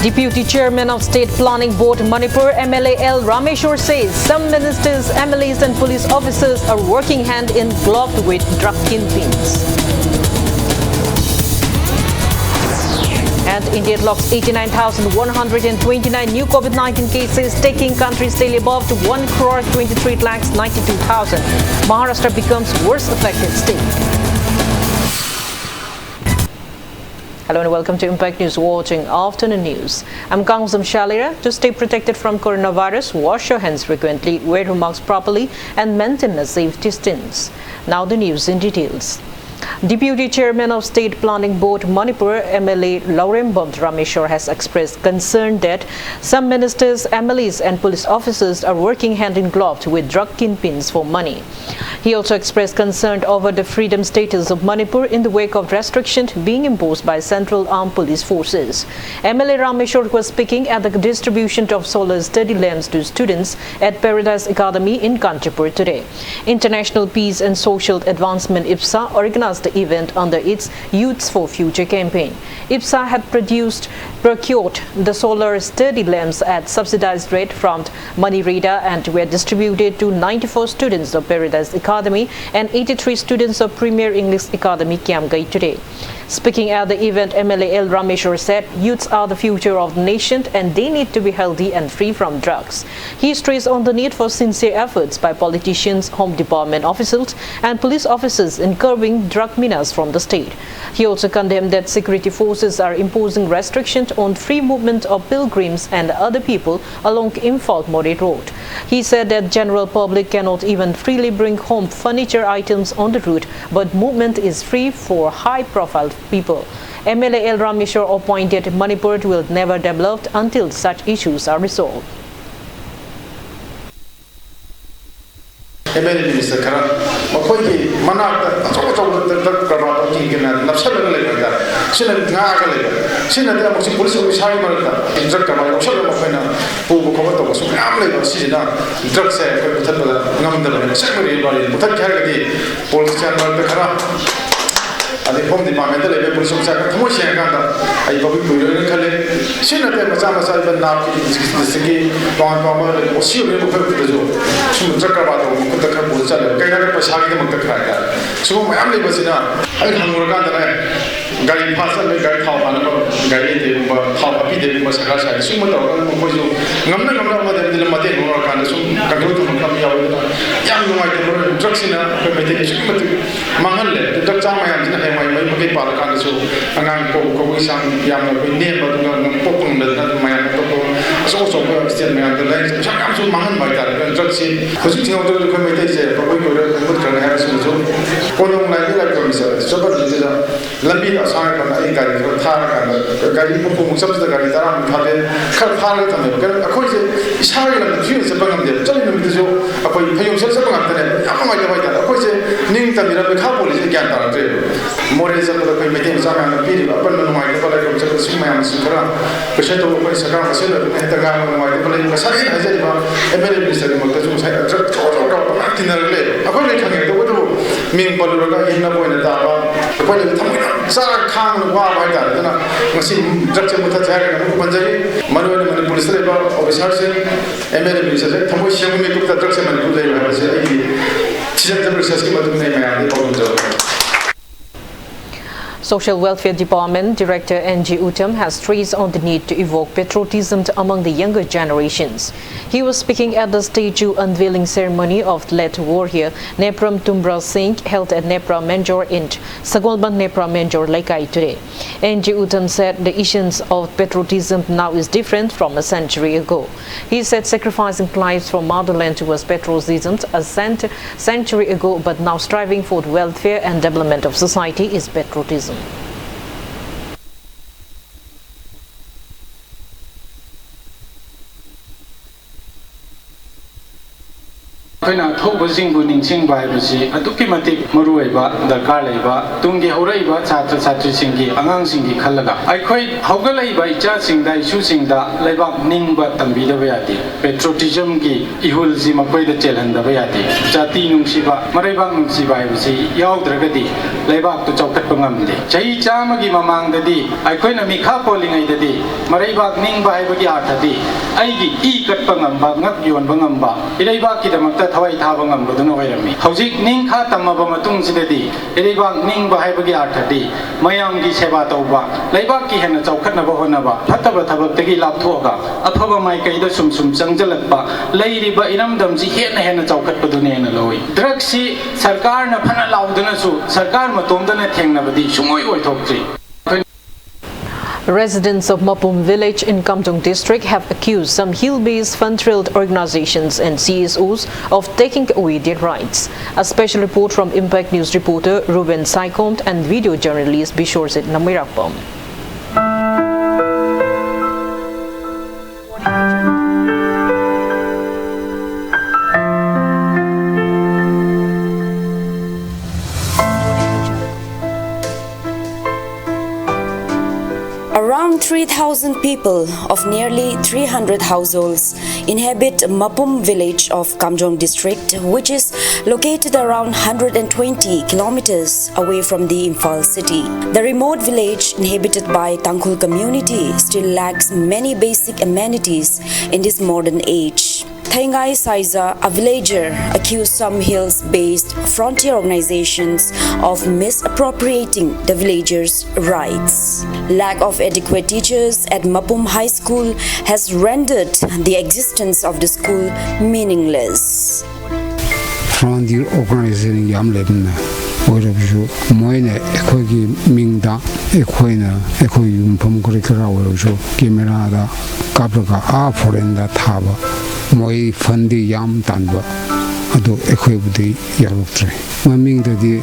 Deputy Chairman of State Planning Board Manipur MLA L. Rameshwar says some ministers, MLAs and police officers are working hand in glove with drug kingpins. And India locks 89,129 new COVID-19 cases, taking country's daily above to 1,23,92,000. Maharashtra becomes worst affected state. Hello and welcome to Impact News Watching Afternoon News. I'm Kangzam Shalira. To stay protected from coronavirus, wash your hands frequently, wear your mask properly and maintain a safe distance. Now the news in details. Deputy Chairman of State Planning Board Manipur MLA Rameshwar has expressed concern that some ministers, MLAs and police officers are working hand in glove with drug kingpins for money. He also expressed concern over the freedom status of Manipur in the wake of restrictions being imposed by Central Armed Police Forces. MLA Rameshwar was speaking at the distribution of solar study lamps to students at Paradise Academy in Kanchipur today. International Peace and Social Advancement IPSA organized the event under its Youths for Future campaign. IPSA had procured the solar study lamps at subsidized rate from Manireda and were distributed to 94 students of Paradise Academy and 83 students of Premier English Academy Kiamgai today. Speaking at the event, MLA L. Rameshwar said youths are the future of the nation and they need to be healthy and free from drugs. He stressed on the need for sincere efforts by politicians, home department officials and police officers in curbing drug menace from the state. He also condemned that security forces are imposing restrictions on free movement of pilgrims and other people along Imphal More Road. He said that general public cannot even freely bring home furniture items on the route, but movement is free for high-profile people. MLA L. Rameshwar appointed Manipur will never develop until such issues are resolved. MLA Minister Kara, Makoki, Manaka, Karma, Napsala, Sinan Naga, Sinan Police of Shaimarka, Zakama, Shalomafena, who Komato was Amle, Sina, drugs, Namda, Secretary, Mutakari, Police Channel, the Kara. And the home department, the police of Sakamoshi and Ganda, I probably put it in Kale. Senator Masama Salvan Nap, the Siki, Don Palmer, or Siri, who could do. Sumutakabato, Mutaka, Gaya Pasaki, Mutaka. So my family was in a Hamurganda, Gary Pasa, Gary Hawana, Gary, Hawapi, Masaka, Sumato, Namna, the Mate, or Kandasum, Kagutu, Kamia, young white drugs in a meditation, Mahale, the Dr. My Paraka, so Angan Kowisam Yam, neighbor, Popum, my also still the lines, Chakam to Mahan by that, and Juxi, because you know the committee, probably would have some zoom. One like the so Lambi aside from the Gari, Gari, some of the Garitara, Cut Harriet, according to Ishari and the Jews above them, telling them to do a pay yourself about them. I'm like that, of course, Ninta Mirabel is again. More is of the committee, some of the people, upon my colleague of Sumam Sukara, Peshato, Sakama, and the Gama, my colleague, Masai, I said, a very minister, in the relay. According to the mean Bolivia in the Buena, the point Sarah Khan, why that, Masim, Dr. Mutata, Manuel Manipur, of his house, and many ministers, Tamoshi, we took the drugs and good day, I said, she's the research name and Social Welfare Department Director N.G. Uttam has stressed on the need to evoke patriotism among the younger generations. He was speaking at the statue unveiling ceremony of late warrior Nepram Tumbra Singh held at Nepra Manjor in Sagolban Nepra Manjor Laikai today. N.G. Uttam said the essence of patriotism now is different from a century ago. He said sacrificing lives for motherland was patriotism a century ago, but now striving for the welfare and development of society is patriotism. ꯑꯩꯈꯣꯏꯅ ꯊꯧꯕꯁꯤꯡꯕꯨ ꯅꯤꯡꯁꯤꯡꯕ ꯍꯥꯏꯕꯁꯤ ꯑꯗꯨꯛꯀꯤ ꯃꯇꯤꯛ ꯃꯔꯨꯑꯣꯏꯕ ꯗꯔꯀꯥꯔ ꯂꯩꯕ ꯇꯨꯡꯒꯤ ꯍꯧꯔꯛꯏꯕ ꯁꯥꯇ꯭ꯔ ꯁꯥꯇ꯭ꯔꯤꯁꯤꯡꯒꯤ ꯑꯉꯥꯡꯁꯤꯡꯒꯤ ꯈꯜꯂꯒ ꯑꯩꯈꯣꯏ ꯍꯧꯒꯠꯂꯛꯏꯕ ꯏꯆꯥꯁꯤꯡꯗ ꯏꯁꯨꯁꯤꯡꯗ ꯂꯩꯕꯥꯛ ꯅꯤꯡꯕ ꯇꯝꯕꯤꯗꯕ ꯌꯥꯗꯦ ꯄꯦꯇ꯭ꯔꯣꯇꯤꯖꯝꯒꯤ ꯏꯍꯨꯜꯁꯤ ꯃꯈꯣꯏꯗ ꯆꯦꯜꯍꯟꯗꯕ ꯌꯥꯗꯦ ꯖꯥꯇꯤ ꯅꯨꯡꯁꯤꯕ ꯃꯔꯩꯕꯥꯛ ꯅꯨꯡꯁꯤꯕ ꯍꯥꯏꯕꯁꯤ ꯌꯥꯎꯗ꯭ꯔꯒꯗꯤ ꯂꯩꯕꯥꯛꯇꯨ ꯆꯥꯎꯈꯠꯄ ꯉꯝꯗꯦ ꯆꯍꯤ ꯆꯥꯝꯃꯒꯤ ꯃꯃꯥꯡꯗꯗꯤ ꯑꯩꯈꯣꯏꯅ ꯃꯤꯈꯥ ꯄꯣꯜꯂꯤꯉꯩꯗꯗꯤ ꯃꯔꯩꯕꯥꯛ ꯅꯤꯡꯕ ꯍꯥꯏꯕꯒꯤ ꯑꯥꯔꯊꯗꯤ ꯑꯩꯒꯤ ꯏ ꯀꯠꯄ ꯉꯝꯕ ꯉꯛ ꯌꯣꯟꯕ ꯉꯝꯕ ꯏꯔꯩꯕꯥꯛꯀꯤꯗꯃꯛꯇ ꯊꯋꯥꯏ ꯊꯥꯕ ꯉꯝꯕꯗꯨꯅ ꯑꯣꯏꯔꯝꯃꯤ ꯍꯧꯖꯤꯛ ꯅꯤꯡꯈꯥ ꯇꯝꯃꯕ ꯃꯇꯨꯡꯁꯤꯗꯗꯤ ꯏꯔꯩꯕꯥꯛ ꯅꯤꯡꯕ ꯍꯥꯏꯕꯒꯤ ꯑꯥꯔꯊꯗꯤ ꯃꯌꯥꯝꯒꯤ ꯁꯦꯕꯥ ꯇꯧꯕ ꯂꯩꯕꯥꯛꯀꯤ ꯍꯦꯟꯅ ꯆꯥꯎꯈꯠꯅꯕ ꯍꯣꯠꯅꯕ ꯐꯠꯇꯕ ꯊꯕꯛꯇꯒꯤ ꯂꯥꯞꯊꯣꯛꯑꯒ ꯑꯐꯕ ꯃꯥꯏꯀꯩꯗ ꯁꯨꯝ ꯆꯪꯁꯤꯜꯂꯛꯄ ꯂꯩꯔꯤꯕ ꯏꯔꯝꯗꯝꯁꯤ ꯍꯦꯟꯅ ꯆꯥꯎꯈꯠꯄꯗꯨꯅ ꯍꯦꯟꯅ ꯂꯧꯏ ꯗ꯭ꯔꯒꯁꯤ ꯁꯔꯀꯥꯔꯅ ꯐꯅ ꯂꯥꯎꯗꯨꯅꯁꯨ ꯁꯔꯀꯥꯔ ꯃꯇꯣꯝꯗꯅ ꯊꯦꯡꯅꯕꯗꯤ ꯁꯨꯡꯑꯣꯏ ꯑꯣꯏꯊꯣꯛꯇ꯭ꯔꯤ. Residents of Mapum village in Kamjong district have accused some hill-based fund-trailed organizations and CSOs of taking away their rights. A special report from Impact News reporter Ruben Saicomte and video journalist Bishorsit Namirakpam. Around 3,000 people of nearly 300 households inhabit Mapum village of Kamjong district, which is located around 120 kilometers away from the Imphal city. The remote village inhabited by Tangkhul community still lacks many basic amenities in this modern age. Thaingai Saiza, a villager, accused some hills-based frontier organizations of misappropriating the villagers' rights. Lack of adequate teachers at Mapum High School has rendered the existence of the school meaningless. Frontier organization yam lebna oirabju moine ekhogi mingda ekhoina ekhoi yumpham kore kara oirabju camera da kapraga a foreign da thaba moi fandi yam tanba ado ekhoi budi yaroktre maming da di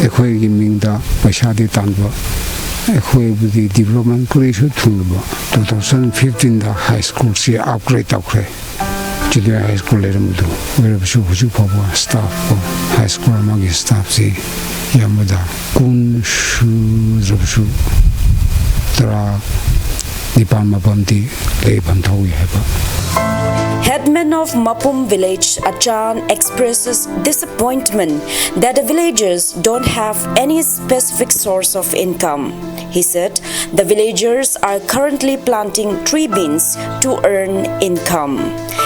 ekhoi gi mingda paisa di tanba ekhoi budi development kore thunba 2015 da high school se upgrade takre junior high school leramdu oirabju huju phawa staff ko high school magi staff si yamada kun shu rabju tra dipama bamdi le banthawi heba. Headman of Mapum village, Achan, expresses disappointment that the villagers don't have any specific source of income. He said the villagers are currently planting tree beans to earn income.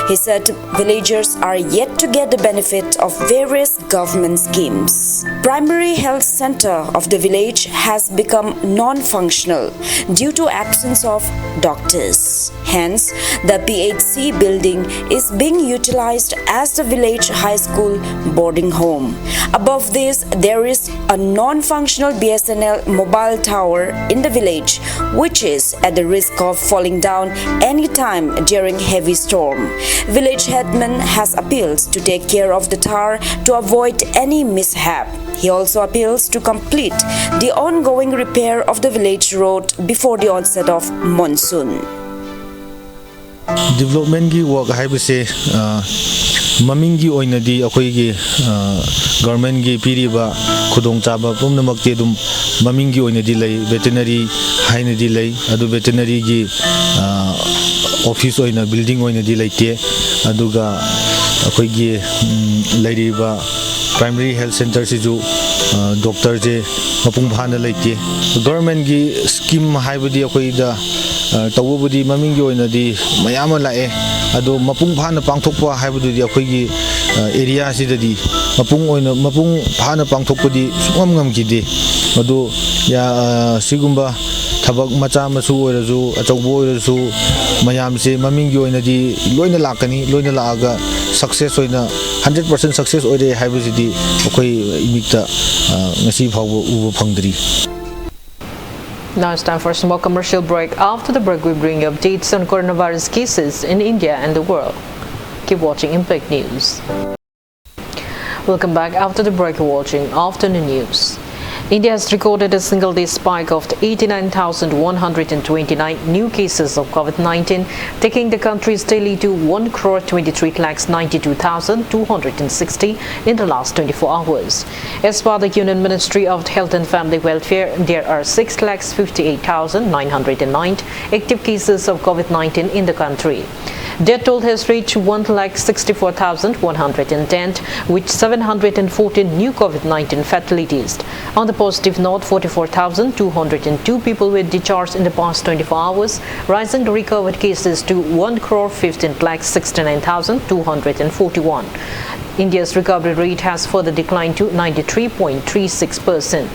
He said villagers are yet to get the benefit of various government schemes. Primary health center of the village has become non-functional due to absence of doctors. Hence, the PHC building is being utilized as the village high school boarding home. Above this, there is a non-functional BSNL mobile tower in the village, which is at the risk of falling down anytime during heavy storm. Village headman has appealed to take care of the tower to avoid any mishap. He also appeals to complete the ongoing repair of the village road before the onset of monsoon. Development ki work haibase maming gi oina di akoi gi government gi piriba khudong chaba pumnamakti dum maming gi oina di lei veterinary haina di lei adu veterinary gi office oina building oina di leite aduga akoi gi leiriba primary health center si ju doctor je mapung phana leite government gi scheme haibadi akoi da tawbudi maming gi oina di mayama lae ado mapung phana pangthokpa haibudi akoi gi area sidadi mapung phana pangthokpadi sungam ngam gi de ado ya sigumba thabak macha masu oiraju achaubo oiraju mayam se maming gi oina di loina lakani loina laaga success oina 100% success oire haibudi akoi imikta ngasi phawbo ubo phangdri. Now it's time for a small commercial break. After the break, we bring you updates on coronavirus cases in India and the world. Keep watching Impact News. Welcome back. After the break, you're watching Afternoon News. India has recorded a single-day spike of 89,129 new cases of COVID-19, taking the country's daily to 1,23,92,260 in the last 24 hours. As per the Union Ministry of Health and Family Welfare, there are 6,58,909 active cases of COVID-19 in the country. Death toll has reached 1,64,110, with 714 new COVID-19 fatalities. On the positive note, 44,202 people were discharged in the past 24 hours, rising the recovered cases to 1,15,69,241. India's recovery rate has further declined to 93.36%.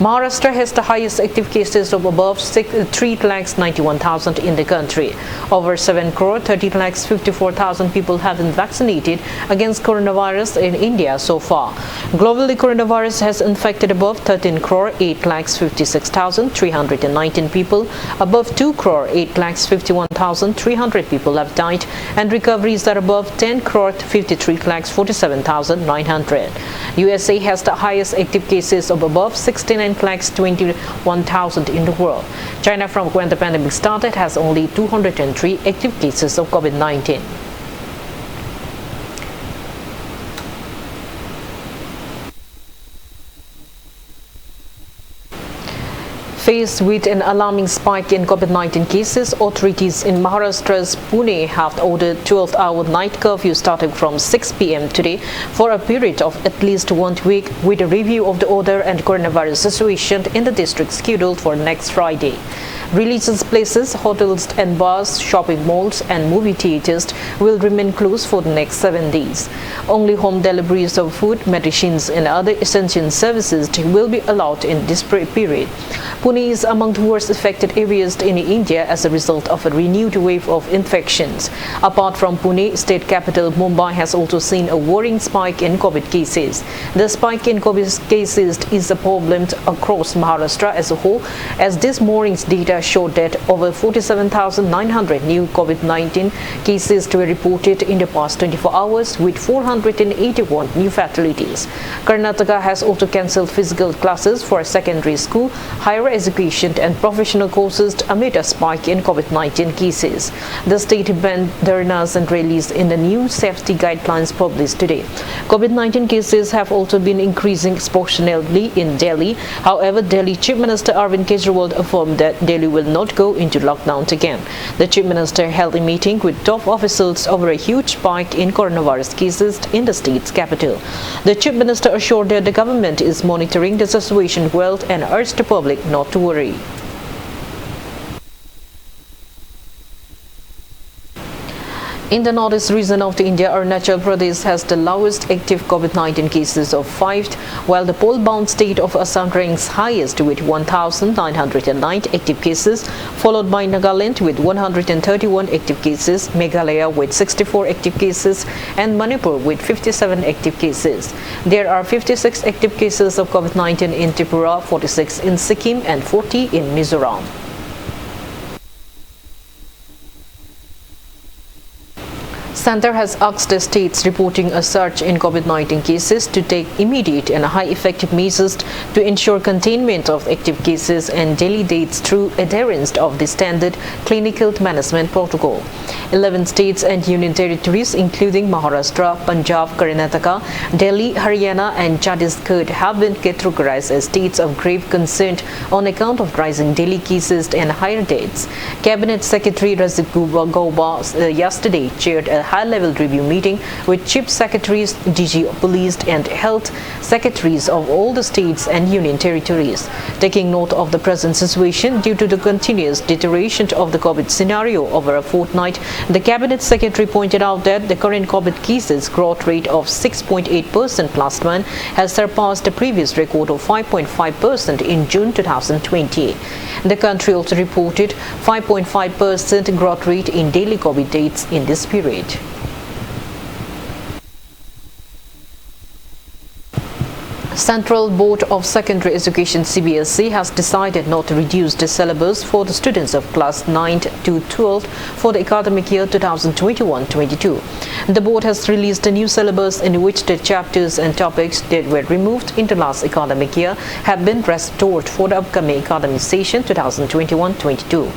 Maharashtra has the highest active cases of above 3,91,000 in the country. Over 7,30,54,000 people have been vaccinated against coronavirus in India so far. Globally, coronavirus has infected above 13,08,56,319 people. Above 2,08,51,300 people have died, and recoveries are above 10,53,47,900. USA has the highest active cases of above 69,21,000 in the world. China, from when the pandemic started, has only 203 active cases of COVID-19. Faced with an alarming spike in COVID-19 cases, authorities in Maharashtra's Pune have ordered 12-hour night curfew starting from 6 p.m. today for a period of at least 1 week, with a review of the order and coronavirus situation in the district scheduled for next Friday. Religious places, hotels and bars, shopping malls and movie theaters will remain closed for the next 7 days. Only home deliveries of food, medicines and other essential services will be allowed in this period. Pune is among the worst affected areas in India as a result of a renewed wave of infections. Apart from Pune, state capital Mumbai has also seen a worrying spike in COVID cases. The spike in COVID cases is a problem across Maharashtra as a whole, as this morning's data showed that over 47,900 new COVID-19 cases were reported in the past 24 hours, with 481 new fatalities. Karnataka has also cancelled physical classes for secondary school, higher education and professional courses amid a spike in COVID-19 cases. The state banned dharnas and rallies in the new safety guidelines published today. COVID-19 cases have also been increasing exponentially in Delhi. However, Delhi Chief Minister Arvind Kejriwal affirmed that Delhi will not go into lockdown again. The Chief Minister held a meeting with top officials over a huge spike in coronavirus cases in the state's capital. The Chief Minister assured that the government is monitoring the situation well and urged the public not to worry. In the northeast region of India, Arunachal Pradesh has the lowest active COVID-19 cases of 5, while the poll-bound state of Assam ranks highest with 1,909 active cases, followed by Nagaland with 131 active cases, Meghalaya with 64 active cases, and Manipur with 57 active cases. There are 56 active cases of COVID-19 in Tripura, 46 in Sikkim, and 40 in Mizoram. Center has asked the states reporting a surge in COVID-19 cases to take immediate and high-effective measures to ensure containment of active cases and daily dates through adherence of the standard clinical management protocol. 11 states and union territories, including Maharashtra, Punjab, Karnataka, Delhi, Haryana and Chhattisgarh, have been categorized as states of grave concern on account of rising daily cases and higher deaths. Cabinet Secretary Rajiv Gauba yesterday chaired a high-level review meeting with Chief Secretaries, DG Police and Health Secretaries of all the states and union territories. Taking note of the present situation due to the continuous deterioration of the COVID scenario over a fortnight, the Cabinet Secretary pointed out that the current COVID cases growth rate of 6.8% last month has surpassed the previous record of 5.5% in June 2020. The country also reported 5.5% growth rate in daily COVID deaths in this period. Central Board of Secondary Education (CBSE) has decided not to reduce the syllabus for the students of class 9 to 12 for the academic year 2021-22. The board has released a new syllabus in which the chapters and topics that were removed in the last academic year have been restored for the upcoming academic session 2021-22.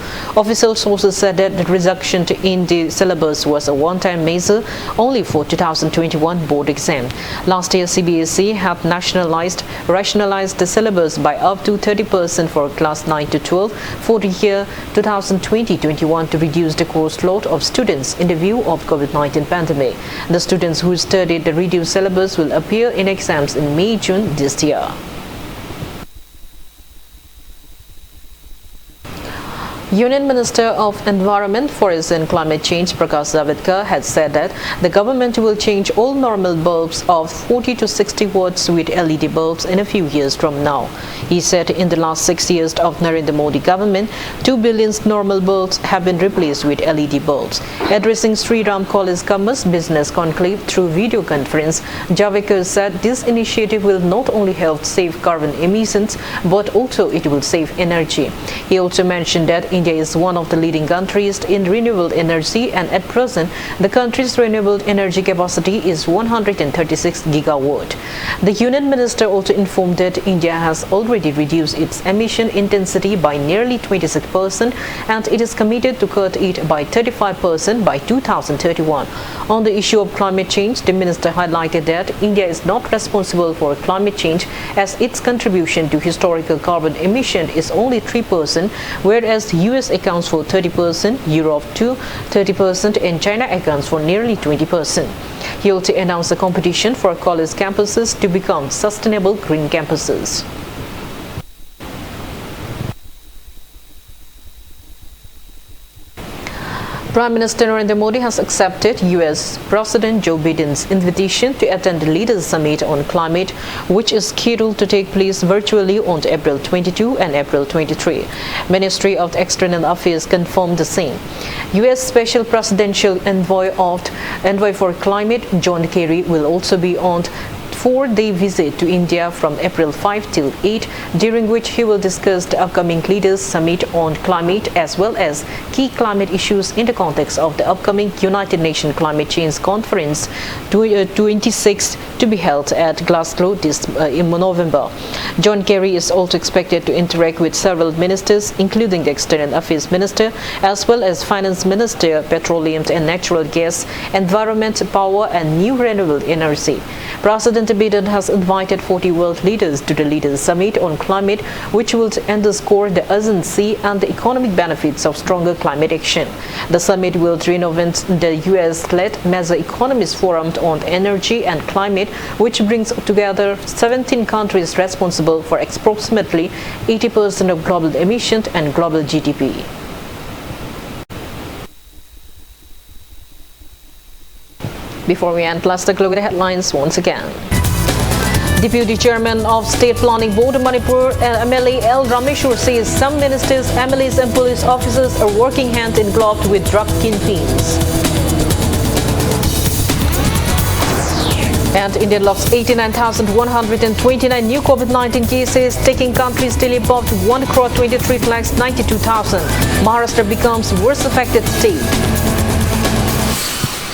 Official sources said that the reduction in the syllabus was a one-time measure only for 2021 board exam. Last year, CBSE had rationalized the syllabus by up to 30% for class 9 to 12 for the year 2020-21 to reduce the course load of students in the view of COVID-19 pandemic. The students who studied the reduced syllabus will appear in exams in May-June this year. Union Minister of Environment, Forest and Climate Change Prakash Javadekar had said that the government will change all normal bulbs of 40 to 60 watts with LED bulbs in a few years from now. He said in the last 6 years of Narendra Modi government, 2 billion normal bulbs have been replaced with LED bulbs. Addressing Sri Ram College Commerce Business Conclave through video conference, Javadekar said this initiative will not only help save carbon emissions, but also it will save energy. He also mentioned that India is one of the leading countries in renewable energy, and at present, the country's renewable energy capacity is 136 gigawatt. The Union Minister also informed that India has already reduced its emission intensity by nearly 26%, and it is committed to cut it by 35% by 2031. On the issue of climate change, the minister highlighted that India is not responsible for climate change, as its contribution to historical carbon emission is only 3%, whereas US accounts for 30%, Europe too 30%, and China accounts for nearly 20%. He also announced a competition for college campuses to become sustainable green campuses. Prime Minister Narendra Modi has accepted US President Joe Biden's invitation to attend the Leaders Summit on Climate, which is scheduled to take place virtually on April 22 and April 23. Ministry of External Affairs confirmed the same. US Special Presidential Envoy for Climate John Kerry will also be on 4-day visit to India from April 5 till 8, during which he will discuss the upcoming Leaders Summit on Climate as well as key climate issues in the context of the upcoming United Nations Climate Change Conference 26 to be held at Glasgow in November. John Kerry is also expected to interact with several ministers, including the External Affairs Minister as well as Finance Minister, Petroleum and Natural Gas, Environment, Power and New Renewable Energy. President Biden has invited 40 world leaders to the Leaders Summit on Climate, which will underscore the urgency and the economic benefits of stronger climate action. The summit will renovate the US-led Major Economies Forum on Energy and Climate, which brings together 17 countries responsible for approximately 80% of global emissions and global GDP. Before we end, let's take a look at the headlines once again. Deputy Chairman of State Planning Board of Manipur, MLA L. Rameshwar, says some ministers, MLAs and police officers are working hand in glove with drug kingpins. And India logs 89,129 new COVID-19 cases, taking country's daily above 1,23,92,000. Maharashtra becomes worst affected state.